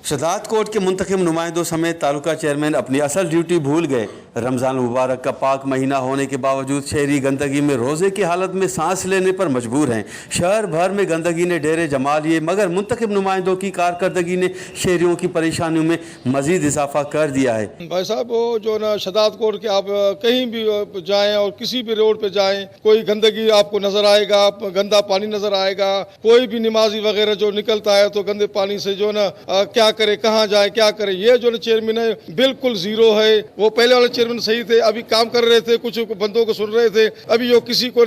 शदात coat के मुंतखब नुमाइंदों समेत तालुका चेयरमैन अपनी असल ड्यूटी भूल गए। रमज़ान मुबारक का पाक महीना होने के बावजूद शहरी गंदगी में रोज़े की हालत में सांस लेने पर मजबूर हैं। शहर भर में गंदगी ने डेरे जमा लिए, मगर मुंतखब नुमाइंदों की कारकर्दगी ने शहरियों की परेशानियों में मज़ीद इजाफा कर दिया है। भाई साहब, वो जो ना शदात कोट के आप कहीं भी जाएँ और किसी भी रोड पे जाएँ, कोई गंदगी आपको नज़र आएगा, गंदा पानी नज़र आएगा। कोई भी नमाजी वगैरह जो निकलता है तो गंदे पानी से जो ना क्या करे, कहाँ जाए, क्या करे। ये जो चेयरमैन है बिल्कुल जीरो है। वो पहले वाले चेयरमैन सही थे, अभी काम कर रहे थे, कुछ बंदों को सुन रहे थे। अभी जो किसी को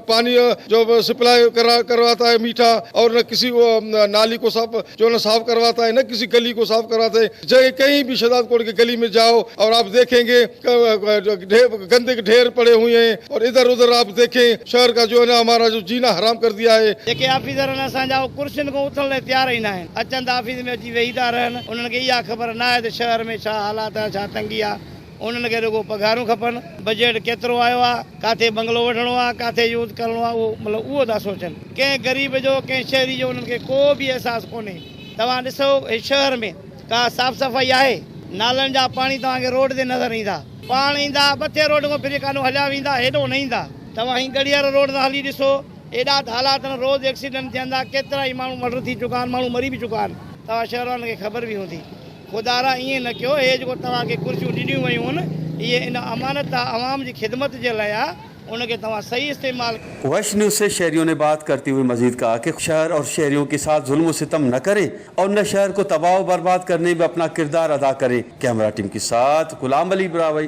पानी जो सप्लाई करवाता है मीठा, और न किसी को नाली को साफ करवाता है, न किसी गली को साफ करवाता है। जगह कहीं भी शदात कोट की गली में जाओ और आप देखेंगे गंदे के ढेर पड़े हुए हैं, और इधर उधर आप देखें शहर का जो है ना हमारा जो जीना हराम कर दिया है। जेके ऑफिसर असांजा कुर्सियुनि खां उथण लाइ तयार ई न आहिनि, अचनि था ऑफिस में अची वेही था रहनि। उन्हनि खे इहा ख़बर न आहे त शहर में छा हालात आहे, छा तंगी आहे। उन्हनि खे रुॻो पघारूं खपनि, बजट केतिरो आयो आहे, किथे बंगलो वठिणो आहे, किथे यूज़ करिणो आहे, उहो मतिलबु उहो था सोचनि। कंहिं ग़रीब जो, कंहिं शहरी जो उन्हनि खे को बि अहसासु कोन्हे। तव्हां ॾिसो शहर में का साफ़ सफ़ाई आहे? नालनि जा पाणी तव्हांखे रोड ते नज़र ईंदा, पाण ईंदा ॿ रोड खां फिरी कानो हलिया वेंदा, हेॾो न ईंदा। तव्हां ही गड़ियर रोड तां हली ॾिसो, एॾा हालात आहिनि, रोज़ एक्सीडेंट थियनि था, केतिरा ई माण्हू मर्डर थी चुका आहिनि, माण्हू मरी बि चुका आहिनि। तव्हां शहर वारनि खे ख़बर बि हूंदी। ख़ुदा ईअं न कयो, हे जेको तव्हांखे कुर्सियूं ॾिनियूं वयूं आहिनि, इहे इन अमानत आवाम जी ख़िदमत जे लाइ आहे, उनके तमाम सही इस्तेमाल। वश न्यूज़ से शहरियों ने बात करते हुए मजीद कहा कि शहर और शहरियों के साथ जुल्म सितम न करे और न शहर को तबाह व बर्बाद करने में अपना किरदार अदा करे। कैमरा टीम के साथ गुलाम अली ब्रावई,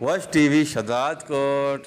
वश टीवी, शदात कोट।